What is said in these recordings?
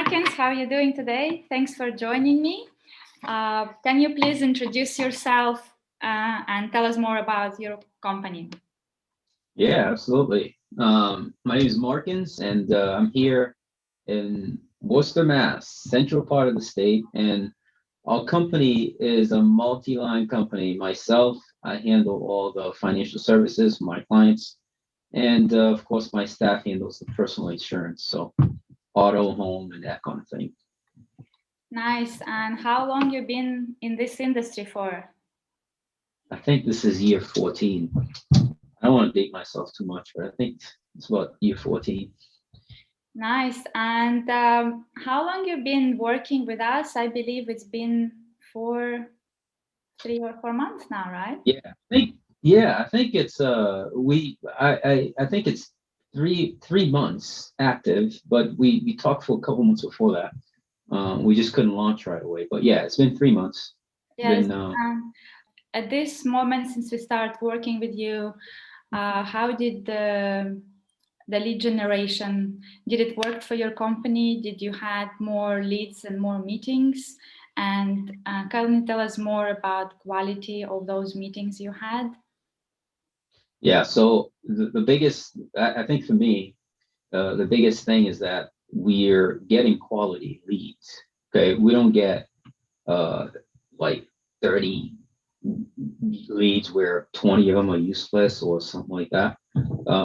Markins, how are you doing today? Thanks for joining me. Can you please introduce yourself and tell us more about your company? Yeah, absolutely. My name is Markins, and I'm here in Worcester, Mass, central part of the state. And our company is a multi-line company. Myself, I handle all the financial services for my clients, and of course, my staff handles the personal insurance, so auto, home, and that kind of thing. Nice. And how long you been in this industry for? I think this is year 14. I don't want to date myself too much, but I think it's about year 14. Nice. And how long you been working with us? I believe it's been for 3 or 4 months now, right? I think it's I think it's three months active, but we talked for a couple months before that. We just couldn't launch right away. But yeah, it's been 3 months. Yes. Been At this moment, since we start working with you, how did the lead generation, did it work for your company? Did you had more leads and more meetings? And can you tell us more about quality of those meetings you had? Yeah, so the biggest I think for me, the biggest thing is that we're getting quality leads. Okay, we don't get like 30 leads where 20 of them are useless or something like that,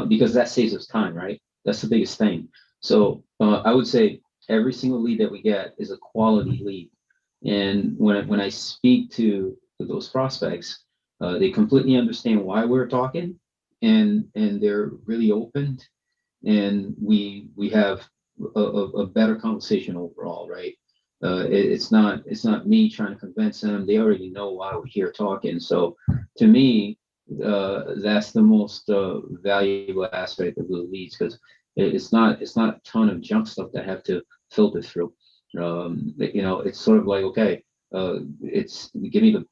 because that saves us time, right? That's the biggest thing. So I would say every single lead that we get is a quality lead. And when I speak to those prospects, they completely understand why we're talking, and they're really open, and we have a better conversation overall, right? It's not me trying to convince them. They already know why we're here talking. So to me, that's the most valuable aspect of the leads, because it's not a ton of junk stuff that I have to filter through. It's sort of like, okay, it's give me the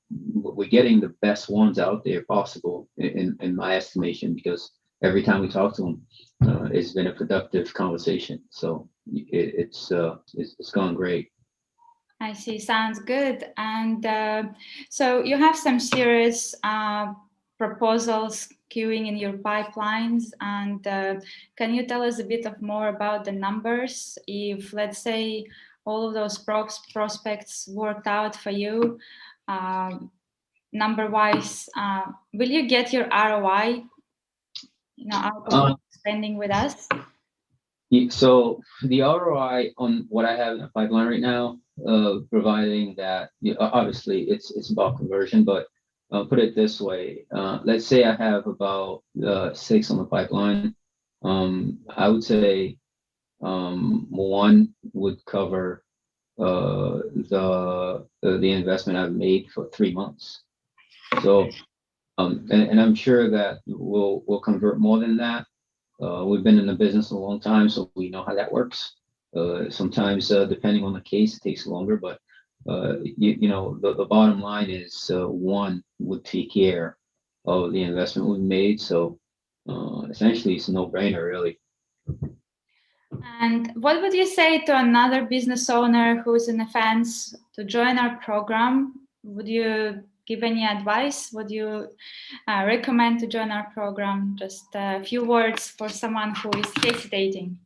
we're getting the best ones out there possible in my estimation, because every time we talk to them, it's been a productive conversation. So it's gone great. I see. Sounds good. And so you have some serious proposals queuing in your pipelines. And can you tell us a bit of more about the numbers? If, let's say, all of those prospects worked out for you, number-wise, will you get your ROI, out of Uh, spending with us? so the ROI on what I have in the pipeline right now, providing that, obviously it's about conversion, but put it this way: let's say I have about 6 on the pipeline. I would say one would cover the investment I've made for 3 months. So and I'm sure that we'll convert more than that. We've been in the business a long time, so we know how that works. Sometimes, depending on the case, it takes longer, but the bottom line is, one would take care of the investment we made. So essentially, it's a no-brainer, really. And what would you say to another business owner who's in the fence to join our program? Would you give any advice? Would you recommend to join our program? Just a few words for someone who is hesitating.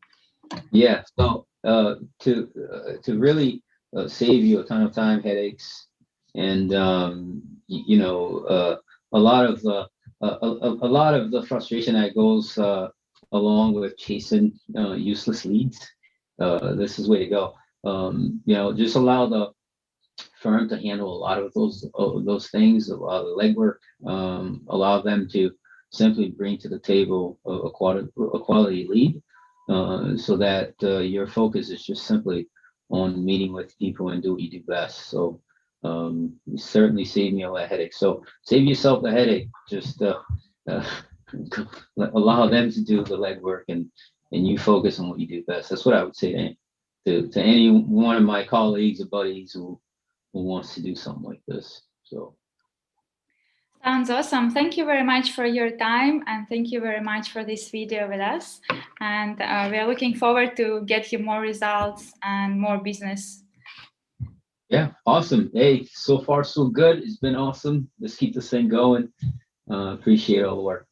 Yeah. So to really save you a ton of time, headaches, and a lot of the a lot of the frustration that goes along with chasing useless leads. This is way to go. Just allow the firm to handle a lot of those things, a lot of the legwork. Allow them to simply bring to the table a quality lead, so that your focus is just simply on meeting with people and do what you do best. So you certainly save me a lot of headaches. So save yourself the headache. Just uh, allow them to do the legwork, and you focus on what you do best. That's what I would say to any one of my colleagues or buddies who wants to do something like this. So Sounds awesome. Thank you very much for your time, and thank you very much for this video with us. And we are looking forward to get you more results and more business. Yeah, awesome. Hey, so far so good. It's been awesome. Let's keep this thing going. Appreciate all the work.